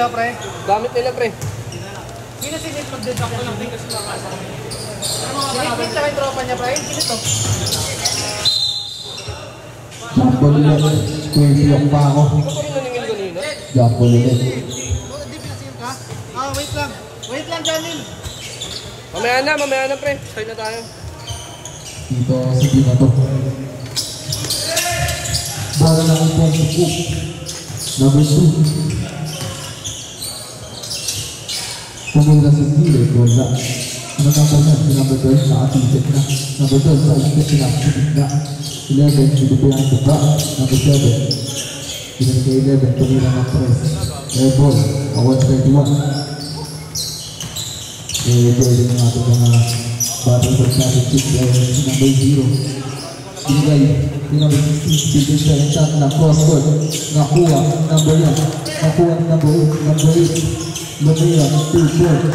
tayo, pre. Gamit nila, pre. Sino sinit mag-deduct ko lang din kasi makasama. Sinit tsaka yung tropa niya, pre. Sino to? Jumbo nila. Square pa ako. Hindi ko pa rin naningin kanina. Jumbo nila. Hindi pinasingin ka? Wait lang. Wait lang, Janil. Mamaya na, pre. Start na tayo. Dito sa na to. Bala na ang point of hook. Number 2. Tumira sa gilid, wala. Ano number 9? Si number 12, nakatisip na. Number 12, sa isip, sinakasipit na. 11, dito behind the back. Number 7. Pinag ka 11, tumira ng press. Air ball, a 131. Ito yung ating mga battle for championship. Si number 0. Binigay, si number 16, bigay siya yung shot na cross-court. Nakuha, number 1. Nakuha ni number 8. Number 8. Lumira, 2 points.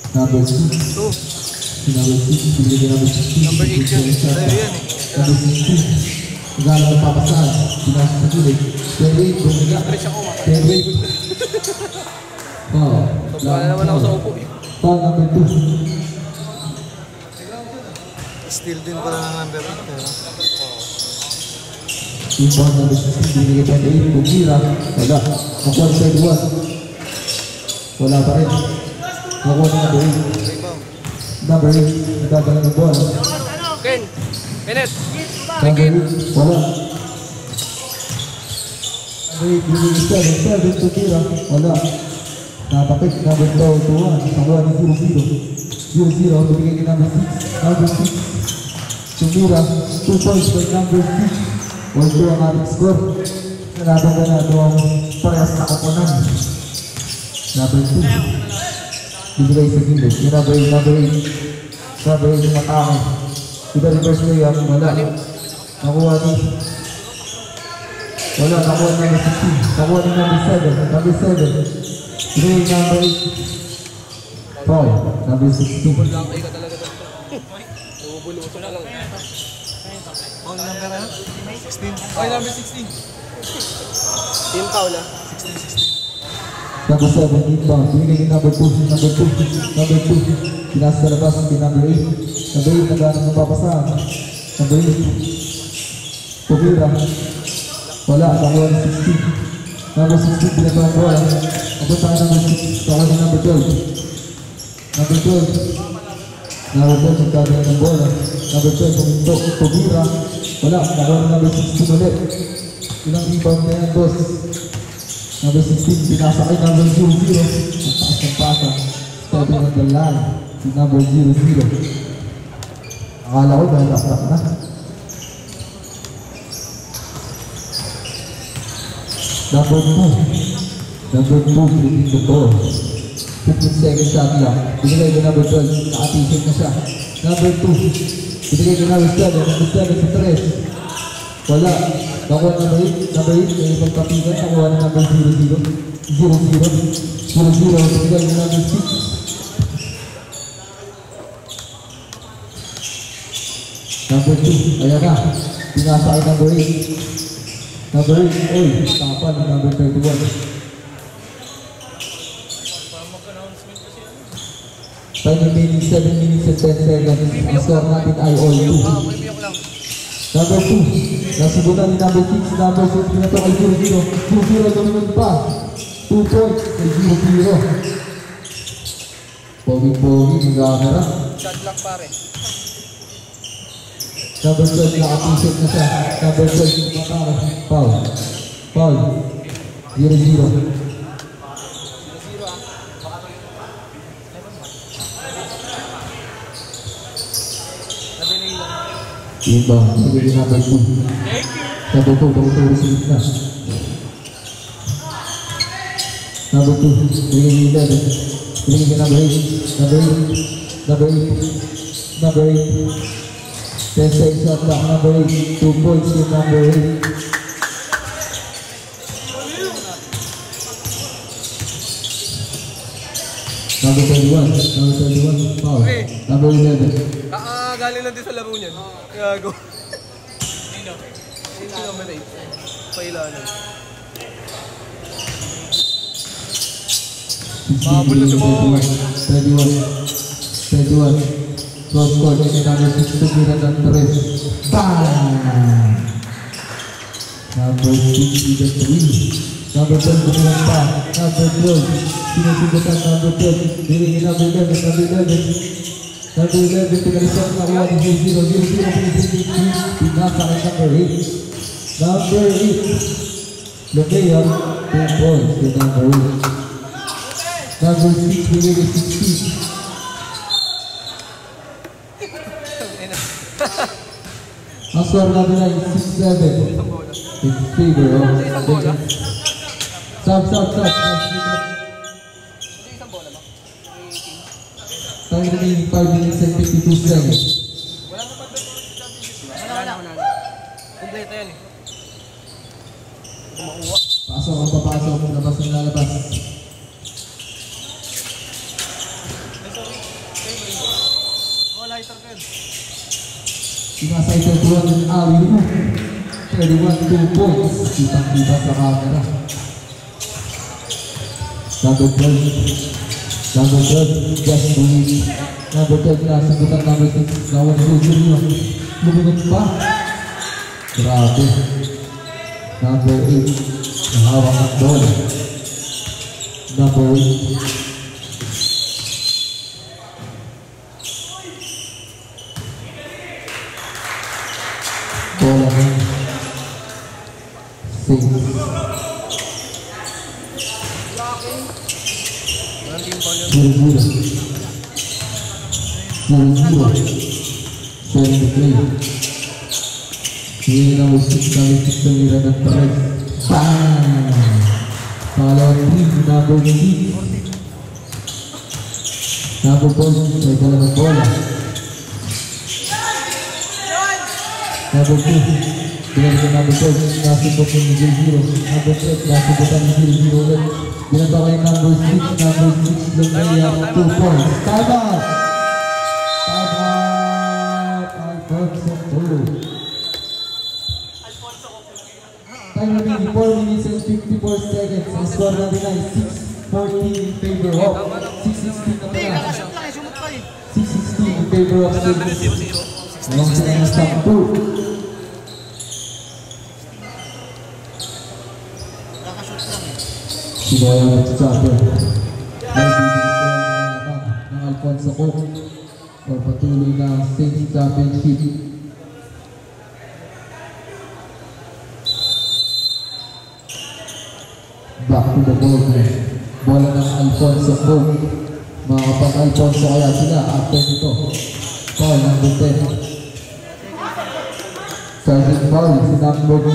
Number 6. Si number 6, binigay number 16. Number 8 yun. Number 16. Magala ang papasahan. Pinasa sa gilid. 10-8, bumiga. 10-8. Foul. Wala naman ako sa upo. Foul number 2. Still din pala ng number 8. Rebound number 16, binigay 10-8. Bumira. Wala. Nakuha ni 31. Wala pa rin. Nakuha ni number 8. Number 8. Nagdadala ng ball. Kenneth. Number 8. Wala. Number 8. Binigay 7. Bumira. Wala. Napapit. Number 2. Nakuha ni 0-0. 0-0. Binigay ni number 6. Number 6. Bumira. 2 points for number 6. 1-2 ang ating score. Nalaban ka na ito ang parehas na kapunan. Number 2. Bigay sa gilid. Yung number 8. Number 8 yung matake. Ito reverse play up. Wala. Nakuha ni. Wala. Nakuha ni number 16. Nakuha ni number 7. Number 7. Bigay number 8. Foul. Number 16. Bulakay ka talaga ba? Bubuluso na lang. All number 16. Okay, number 16. Team foul, ah. 16. Number 7, inbound. Binigay ni number 2. Number 2. Pinasa sa labas ng number 8. Number 8, naghanap ng papasahan. Number 8. Tumira. Wala, nakuha ni 16. Number 16, pinagawa ang bola. Abot tayo number 6. Nakuha ni number 12. Number 12. Number 12, nagkagawa ng bola. Number 12, tumira. Wala, nakuha ni number 16 ulit. Ilang rebound na yan, boss. Number 16, pinasa kay number 0-0. Ang taas ng pasa. Stepping on the line. Si number 0-0. Akala ko dahil akrak na. Number 2. Number 2, flipping the ball. 15 seconds shot lang. Binigay ko number 12. Nakatisip na siya. Number 2. Binigay ko number 7. Number 7 sa 3. Wala. Nakuha number 8. Number 8. May ibang kapitan. Nakuha na number 0-0. 0-0. 0-0. Binigay ko number 6. Number 2. Ayan na. Pinasa ay number 8. Number 8. Oy. Tapan ng number 31. Final remaining 7 minutes and 10 seconds. Ang score natin ay all 2. Number 2. Nasibutan ni number 6. Number 6. Pinato kay 0-0. 2-0 dominant pa. 2 points kay 0-0. Pogi-pogi. Nag-aakara. Shot clock, pare. Number 12. Nakapisip na siya. Number 12. Matara. Foul. Foul. 0-0. Iba, sige din number 2. Number 2, bago-turo sa gitna. Number 2, sige din 11. Sige din number 8. Number 8. Number 8. Number 8. 10 seconds shot lang, number 8. 2 points with number 8. Number 21. Number 21. Foul. Number 11. Galing lang din sa laro niyan. Gago. Sino? Number 8. Pailanan. Mahabol na si Moe. 21. Cross court. And number 6 tumira ng Torres. Bang! Number 6 with the 3. Number 10 tumira pa. Number 12. Sinusugatan number 12. Nilingin number 11. Number 11. Pinalisan na 1. 0-0. Pinasa kay number 8. Number 8. Lomea. 10 points to number 8. Number 6, Billy 16. Ang score natin ay 6-7 in favor of Sub. Time remaining 5 minutes and 52 seconds. Wala. Kompleto yan eh. Pasok ang papasok, labas ang lalabas. Sinasa ito 2 awin mo. 31 2 points. Kitang-kita sa camera. Number 12, just believe. Number 12, nasagutan number 6. Lawan Susan yun. Lumunod pa. Grabe. Number 8, nahawak ang bola. Number 8. Bola ng 6. Zero. Sharing the play. Ini number 6 tumira ng Torres. Bang! Pangalawang team, number 6. Number 12, may dala ng bola. Number 2, binalik ng number 12, nasibot ng 0-0. Number 12, nasibotan ng 0-0 ulit. Binaba kayo number 6, Lumaya, 2 points. Time out! Alfonso Polo. Time remaining 4 minutes and 54 seconds. Ang score natin ay 6-14 in favor of 6-16 na pala. 6-16 in favor of 6-16. Along sila ng stop 2. Sila yung chopper. May bibigyan ng Alfonso Polo for patuloy na state championship. Back to the ball. Bola ng Alfonso Polo. Mga kapag-Alfonso kaya sila after nito. Foul number 10. Sergeant foul si number 2.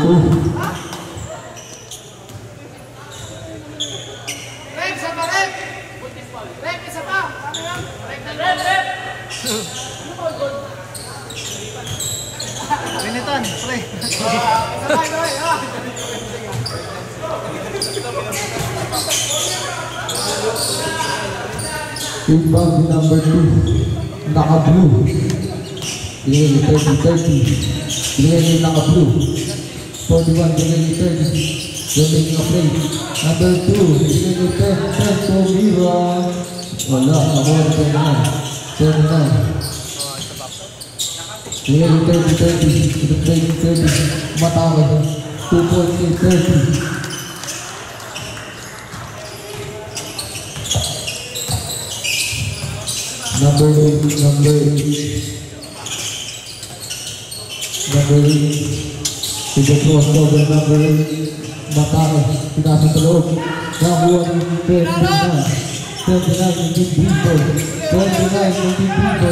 Binitan, pre. Inbound si number 2. Naka-blue. Binigay ni 30-30. Binigay ni naka-blue. 41, binigay ni 30. Domain of play. Number 2. Binigay ni 10. Tumira. Wala. Nakuha ni 29. Binigay ni 30-30. Ito play ni 30. Matawag. 2 points ni 30. Number 8, to the crossover, number 8, Matake, pinasa sa loob, nakuha ni 29, 29 yung Bimbo, 29 yung Bimbo,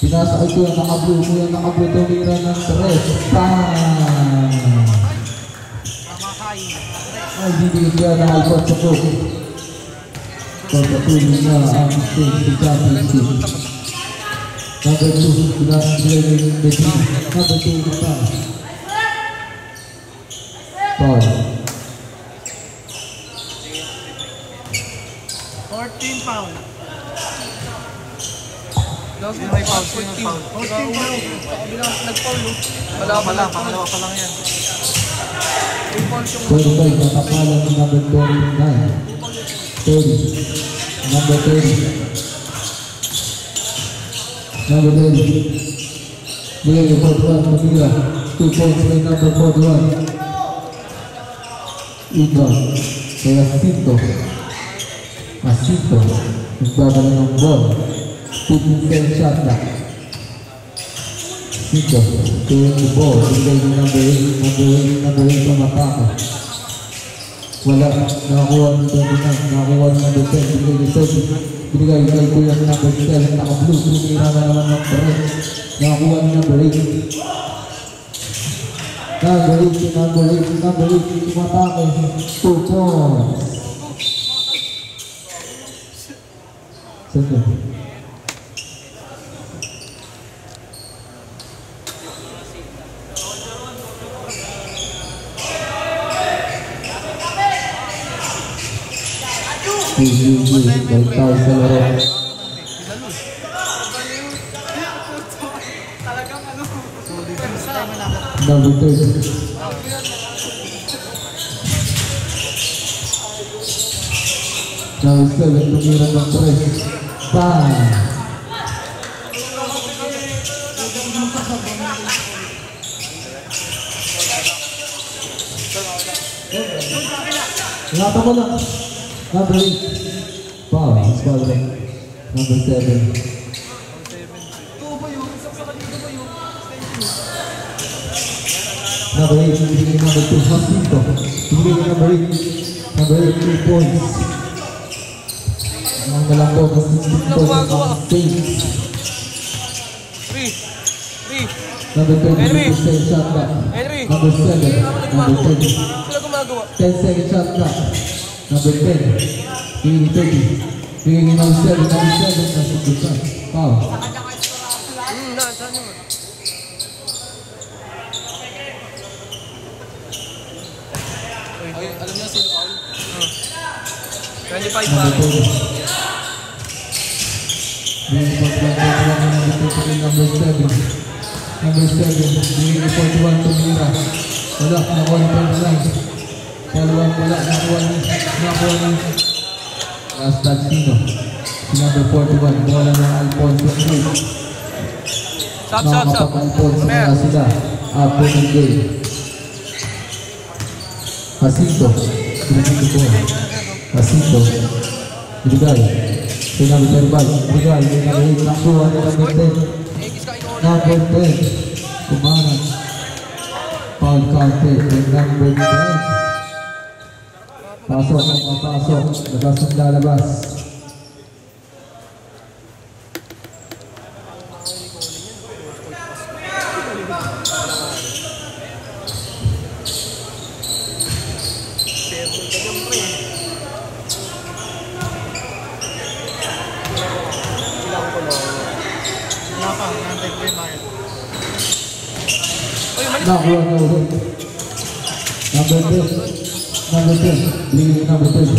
pinasa ito yung nakablue, tumira ng 3, bang! Ay, bibigyan na Alfonso ko. Pagpatuloy na ang state championship. Number 2, pinasagay ng Medina. Number 2, pa. Foul. 14 foul. May foul, 14 foul. 14 foul. Nag-foul. Wala, pangalawa pa lang yan. 25, natapalan ng number 29. 30. Number 30. Number 30. Bigay yung 41, Manila. 2 points by number 41. Ito. Kay Jacinto. Jacinto. Nagbabala ng ball. 2-10 shot na. Jacinto. Kaya yung ball. Bigay yung number 8. Number 8 ang mataka. Wala. Nakakuha ng 29. Nakakuha ng number 10. Bigay yung 30. Binigay kay Kuya ng number 7. Naka-blue. Binigay na naman ng red. Nakakuha ng number 8. Number 8. Tumatake. 2 points. Sendo. Balik tayo sa laro. Number 30. Number 7, tumira ng 3. Bang! Ingatan mo lang. Number 8. Foul. Foul lang. Number 7. Number 8, binigay number 2, Jacinto. Binigay number 8. Number 8, 2 points. Ang malambot na 16 points ang Saints. 3. Number 20, 10 shot back. Number 7, number 10. 10 second shot back. Number 10, bigay 30. Bigay number 7, nasa busan. Foul. Alam niyo sino foul? 25 pa. Number 7. Number 7, bigay 41 to Mira. Wala, nakuha ng 29. Dalawang wala, nakuha ng last touch Tino. Number 41, bola ng Alfonso Cruz. Stop. Nakakapag-Alfonso na sila. After the game. Jacinto. Jacinto. Binigay. Kay number 35. Binigay. Kay number 8. Nakuha ng number 10. Number 10. Kumanan. Foul counted. Kay number 10. Pasok ang mapasok. Labas ang lalabas. Nakuha na ulit. Number 10. Number 10. Bigay number 10.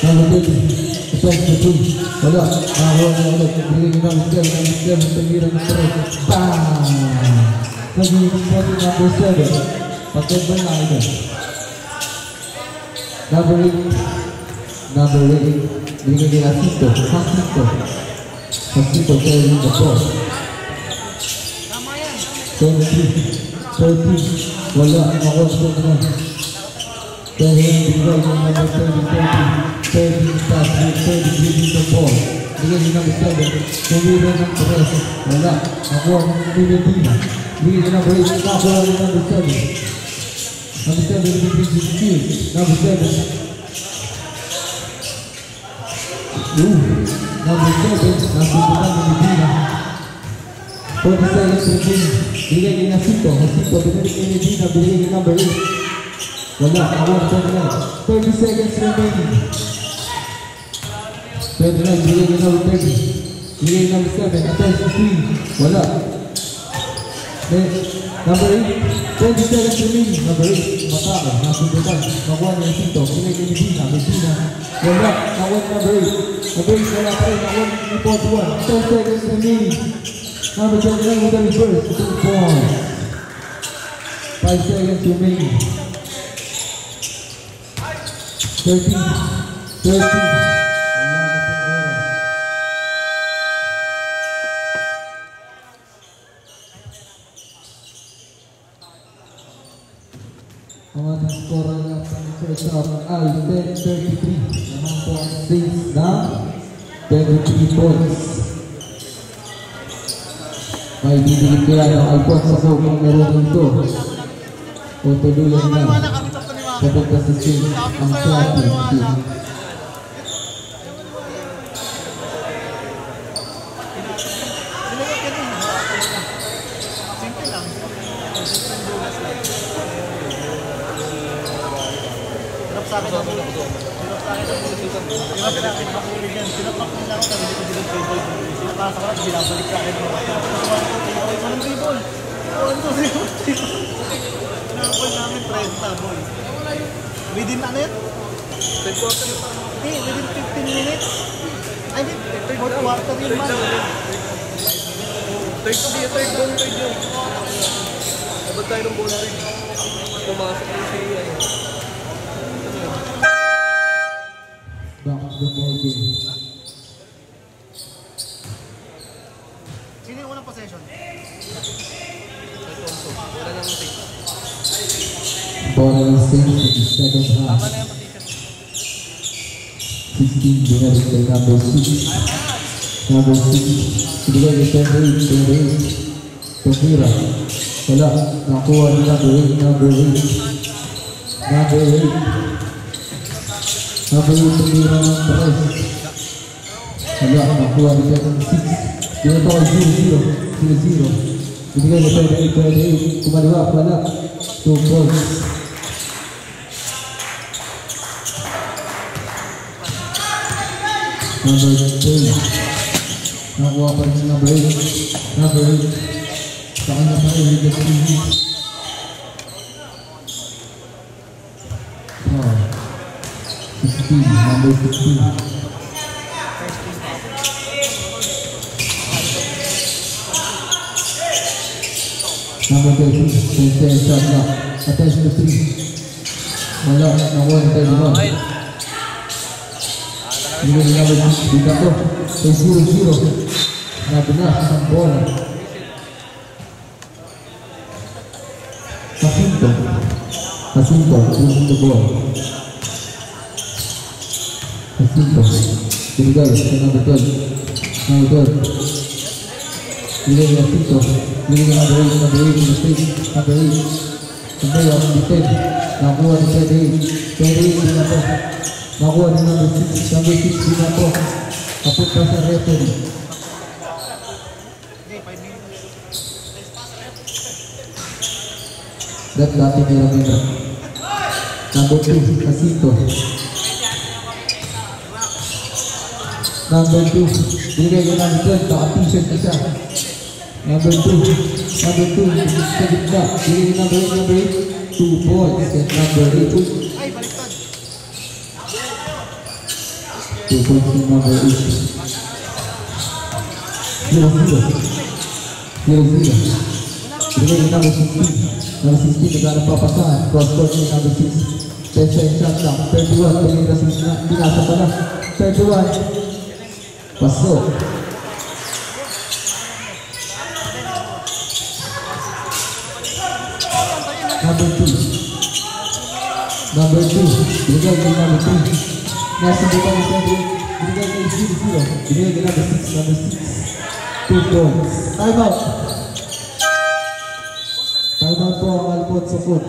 Number 10. Attack the 2. Wala. Nakuha na ulit. Bigay number 7. Number 7. Tagiran ng 3. Bang! Nagiging pati number 7. Patay ba na ito? Number 8. Number 8. Bigay ni Jacinto. Jacinto carrying the ball. 23. 30. Wala. Nakuha na. Dahil bigay ng number 30 pass with 30 giving the ball. Bigay ng number 7. Tumira ng 3. Wala. Nakuha ng Medina. Bigay ng number 8. Nakuha ng number 7. Number 7 bigay ng steal. Number 7. Number 7. Nasubukan ng Medina. 40 seconds remaining. Bigay ni Jacinto. Binigay ni Medina. Bigay ni number 8. Wala. Nakuha ng 29. 30 seconds remaining. 29. Bigay ni number 30. Bigay ni number 7. Attach the 3. Wala. Number 8. 20 seconds remaining. Number 8. Mataka. Nasubukan. Nakuha ni Jacinto. Bigay ni Medina. Wala. Nakuha ni number 8. Number 8. Wala pa rin. Nakuha ni 41. 10 seconds remaining. Number 29 with the reverse. 2 points. 5 seconds remaining. 13. Wala na pong oras. Ang ating score na sa first half ay 10-33. Naman po ang saves na 23 points. May bibigit kaya ng Alfonso kung meron dito. O tuluyan na. Kapag kasi ang traffic team. Within ano yun? Third quarter yun. Hindi, within 15 minutes. I mean, third quarter yun man. Third yun. Abad tayo ng ball third. Pumasok yung siya yun. Back to the ball game. Sino yung unang possession? Wala nang take. Ball on stage in the second half. 16 binalik kay number 6. Number 6. Ibigay kay 10-8. Tumira. Wala. Nakuha ni number 8. Number 8. Tumira ng press. Wala. Nakuha ni 6. Dito ay 0-0. Ibigay kay 10-8. Kumaliwa. Wala. 2 points. Number 10. Nakuha pa rin number 8. Number 8. Sa kanya pa rin with the 3 hits. Oh. 16. Number 16. Number 13. 10 shot na. Attached to 3. Wala. Nakuha ni 31. Hindi na dito ko. Kay 0-0. Nabi na ang bola. Jacinto. Using the ball. Jacinto. Binigay sa number 12. Binigay kay Jacinto. Binigay number 8 in the stage. Number 8. Sambay ang defend. Nakuha ni 28. 28 din na po. Nakuha ni number 6. Number 6 din na po. Kapunta sa referee. That dati nila. Number 2, Jacinto. Number 2, binigay ko number 12, naka-t-shirt na siya. Number 2, sa gitna, binigay number 8, 2 points. And number 8, 2 points in number 8. 0-0. Binigay ko number 16. Number 16, naghanap papasahan. Cross-court ni number 6. 10 shot lang. 31, binigay na 6 na. Binasa pa na. 31. Pasok. Number 2. Binigay ko number 3. Nasa buka ni 7. Binigay ko 0-0. Binigay ko number 6. 2 points. Time out. Time out po ang Alfonso Food.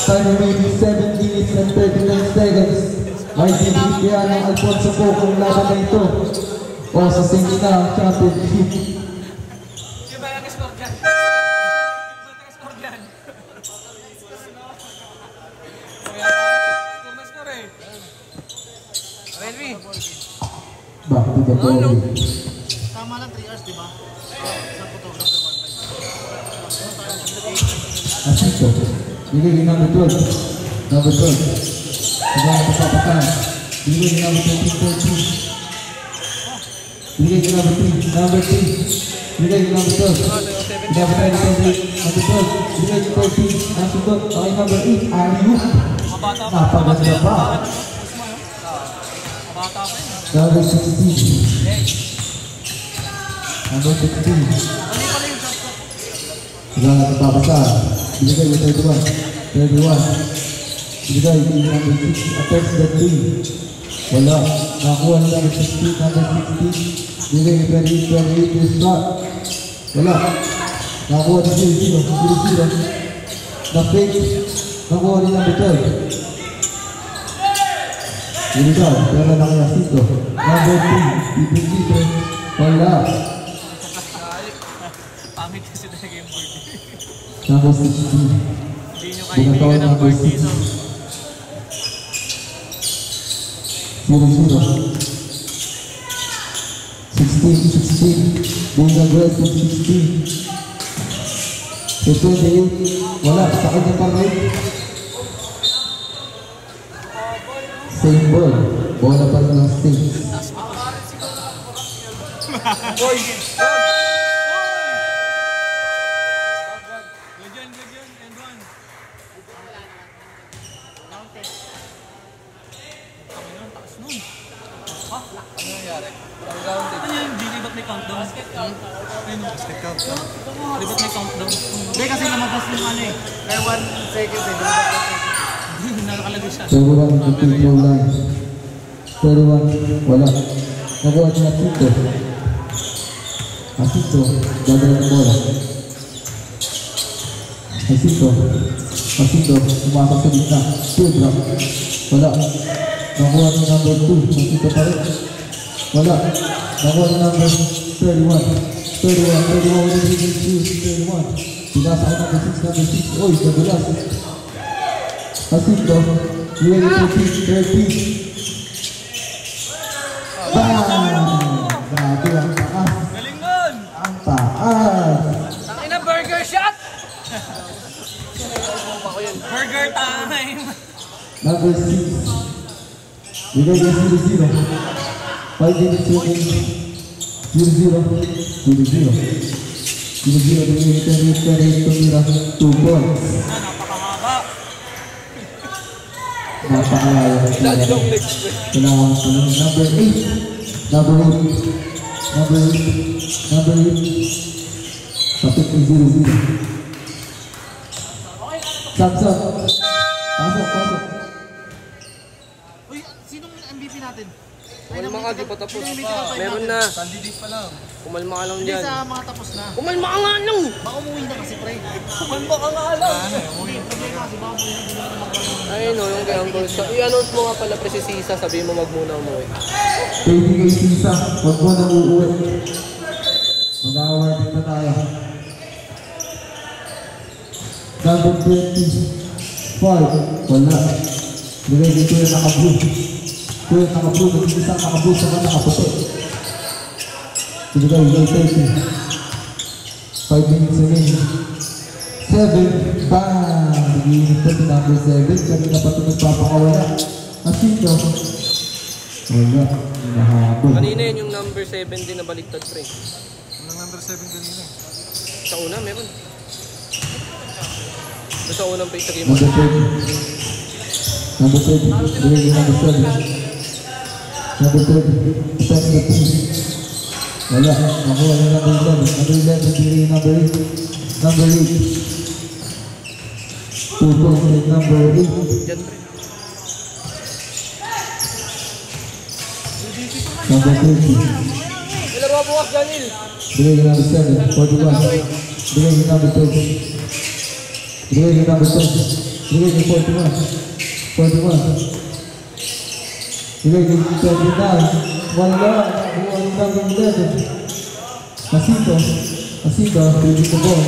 Time remaining 7 minutes and 39 seconds. May bibigyan ng Alfonso Food kung laban na ito. O sa singin na ang championship. Back to the ball. Tama lang 3 hours, di ba? Sa photographer 1 time. Jacinto. Binigay number 12. Number 12. Naghanap papasahan. Binigay number 13. Bigay ko number 3. Number 3. Bigay ko number 12. Number 10, number 12. Bigay ko 13. Ang sunod. Okay, number 8. Ayun. Napaganda pa. Number 16. Number 16. Wala na papasa. Binigay ko 31. 31. Binigay ko number 6. Attacks the 3. Wala. Nakuha na number 16. Number 16. Binigay ko 28. 28 is not. Wala. Nakuha na 0. 0. Na-fake. Nakuha ni number 12. Binigay. Pero na kaya sito. Number 3. Ipin-ipin. Wala. Pangit kasi na game board. Number 16. Hindi nyo kaibigan ng board dito. 0-0. 16. Bunga Grace ng 16. So 28. Wala. Sa kanya pa rin. Same ball. Bola pa rin ng stage. Boy! Ano yung di ba't may countdown? Ayun o. Di ba't may countdown? Hindi kasi lumabas yung ano eh. May 1 second eh. Hindi, nakalagay siya. 31 to 2 throw line. 31. Wala. Nakuha niya Asito. Asito. Dadala ng bola. Asito. Asito. Umasok sa gitna. 2 drop. Wala. Nakuha niya number 2. Asito pa rin. Wala. Nakuha niya number 31. 31. Pinasa ko number 6. Oy, nagulas. Asito. Ready to 30. Bam! Grabe ang taas. Galing nun! Ang taas. Tangin na burger shot! Burger time! Number 6. Bigay niya 0-0. 5 minutes remaining. 0-0. 0-0. 0-0. Bigay niya 10 tumira. 2 points. Napakahaba! Napakalaya. Kailangan ko lang. Number 8. Number 8. Number 8. Number 8. Tapos yung 0-0. Samson. Pasok. Uy, sinong MVP natin? Kumalma ka, di pa tapos. Sino yung MVP Meron na. Candidate pa lang. Kumalma ka lang Hindi dyan. sa mga tapos na. Kumalma ka nga lang! Baka umuwi na kasi pre. Kumalma ka nga lang! Hindi kasi baka umuwi na. Ayun o, yung gamble shot. I-announce mo nga pala pre si Sisa, sabihin mo wag muna umuwi. Baby kay Sisa, huwag mo na uuwi. Mag-awarding na tayo. Number 25. Wala. Bigay dito yung naka-blue. Ito yung naka-blue. Nag-isang naka-blue sa mga nakaputi. Bigay yung 30. 5 minutes remaining. 7. Bam! Nagiinit pa si number 7. Kanina pa ito nagpapakawala. Asito. Wala. Nahabol. Kanina yun yung number 7 din na baliktad pre. Anong number 7 kanina? Sa una meron. Doon sa unang page sa game. Number 30. Number 30. Bigay yung number 7. Number 30. Attack the team. Wala. Nakuha yung number 11. Number 11. Bigay yung number 8. Number 8. 2 points with number 8. Diyan pre. Number 30. May laro ka bukas, Janil. Bigay yung number 7. 41. Bigay yung number 20. Bigay yung number 20. Bigay yung 41. 41. Bigay yung 39. Wala. Nakuha yung number 11. Asito. Asito. Bigay the ball.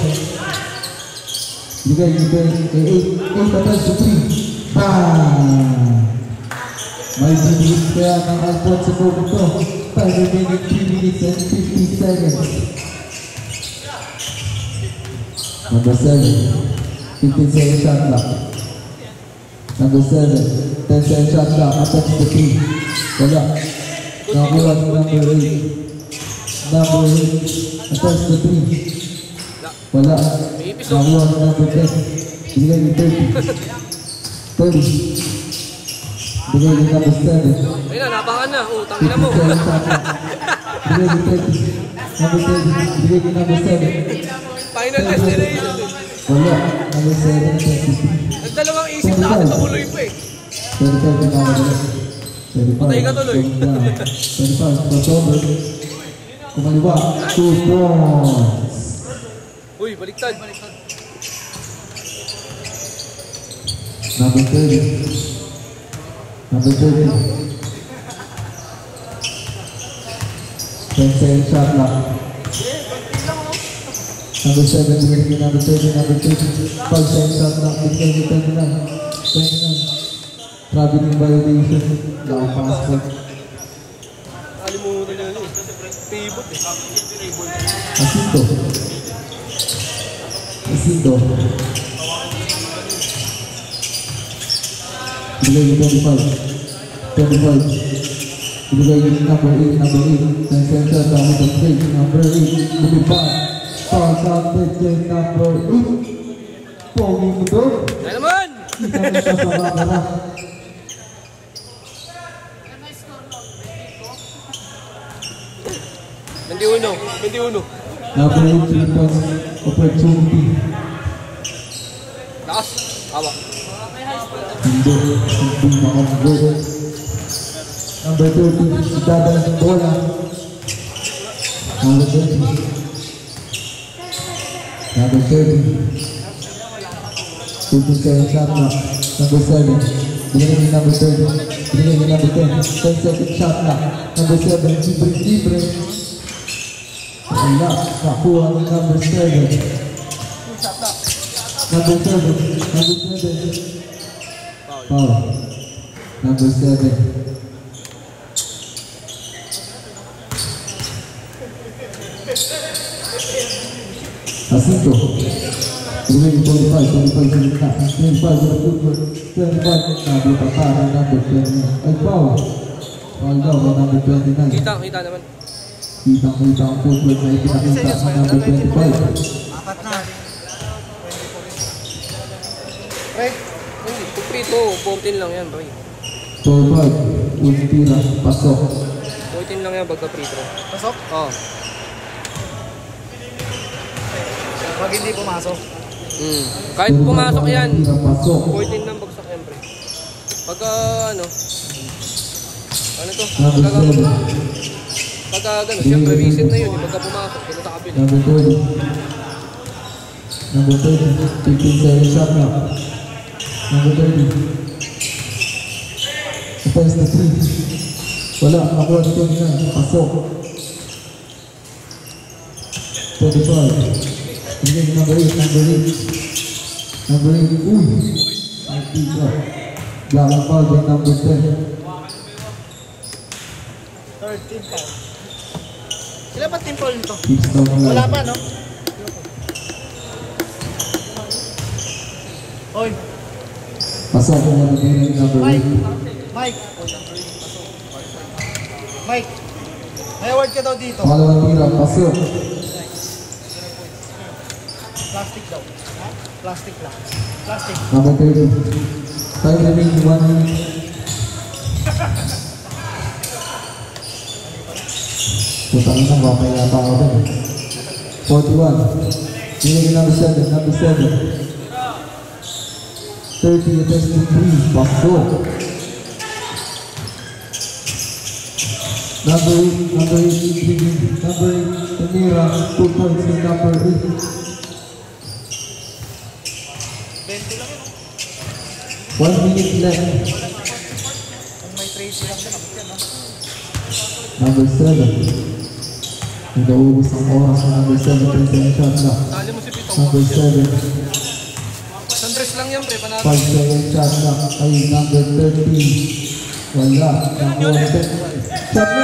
Bigay yung 8 attempts to 3. Bam! May bibigit kaya ng Alphonse sa book ito. Time remaining 3 minutes and 50 seconds. Number 7. 15 second shot clock. Number 7. 10 second shot clock. Attempts to 3. Wala. Nakuha ng number 8. Number 8. Attempts to 3. Wala. May ipis, oh. Nakuha ng number 10. Binigay ni 30. 30. Binigay ni number 7. Ayun na, napangan na. Oh, tangina mo. Binigay ni 30. Number 30. Binigay ni number 7. Final destination. Wala. Number 7. Nagdalawang isip na atin, nabuloy po eh. 25 na wala. 25. Patay ka tuloy. 25. Crossover. Kumaliwa. 2 points. Uy, baliktad. Number 30. Number 30. 10 shot lock. Number 7, binigay number 30, number 30. 5 shot lock, binigay 29. 29. Traveling violation. Long passport. Alimutan nyo yun. Pivot eh. Asinto. Asinto. Binigay 25. 25. Binigay number 8, number 8. 10 shot lock, number 8. Bumibag. Foul shot, number 8. Pogi mo doon. Kaya naman! Kita mo siya sa kamera. Hindi uno. Hindi uno. Number 8, 3 points opportunity. Lakas. Awa. Hindi makakonvert. Number 30, idadala ng bola. Number 30. Number 30. 57 shot na. Number 7. Binigay ni number 30. Binigay ni number 10. 10 second shot na. Number 7. Libre. Wala. Nakuha ni number 7. Number 7. Number 7. Foul. Number 7. Asinto. Binigay 25 na. 25 sa footwork. 25 na butang number 10. Ay, foul. Foul daw by number 29. Kita naman. Kita ang footwork na ipinakita sa number 25. Apat na. Right? Hindi. Kuprito. 14 lang yan, boy. 12-5. Ultira. Pasok. 14 lang yan pagka free throw. Pasok? Oo. Pag hindi pumasok. Kahit pumasok yan, Ultira. Pasok. 14 lang bagsak yan, pre. Pagka ano to? Number 7. Pagka gano'n, siyempre visit na yun. Pagka pumasok, sila sa kapila. Number 30. Number 30. 15 shot na. Number 30. Attempts to 3. Wala. Nakuha ni 29. Pasok. 25. Binigay number 8. Number 8. Number 8. Uy! Ay, tita. Black foul by number 10. 13 pa. Sila ba team foul nito? Keeps down the Wala line. pa, no? Oy, Pasok ang nabigay ng number 8. Mike. Mike. May award ka daw dito. Pangalawang tira. Pasok. Plastic daw. Ha? Plastic lang. Plastic. Number 30. Time remaining 1 minute. Putang ina, mamaya pa ako dun. 41. Binigay number 7. Number 7. 30 attempts to 3. Pasok. Number 8. Number 8. Number 8. Tamira. 2 points to number 8. 20 lang yun. 1 minute left. Kung may trace lang siya, nakit yan, no? Number 7. Nag-uubos ang oras ng number 7. 10 shot na. Tali mo si Pito. Number 7. Sandres lang yan, pre. 5 Panalo. shot na. Ay, number 13. Wala. Number 10. Shot na.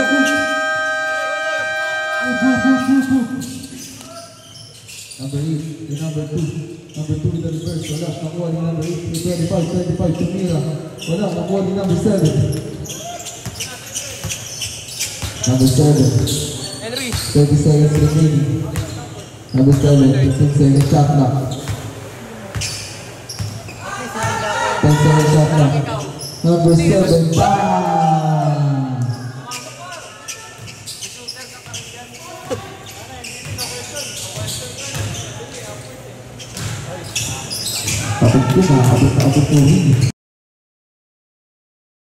Number 8. Number 2. Number 2 in the reverse. Wala. Nakuha ni number 8. 25. Tumira. Wala. Nakuha ni number 7. Number 7. Henry. 30 seconds remaining. Number 7, 15 seconds shot clock. 10 seconds shot clock. Number 7, bang! Kapag ko na, abot na abot na rin.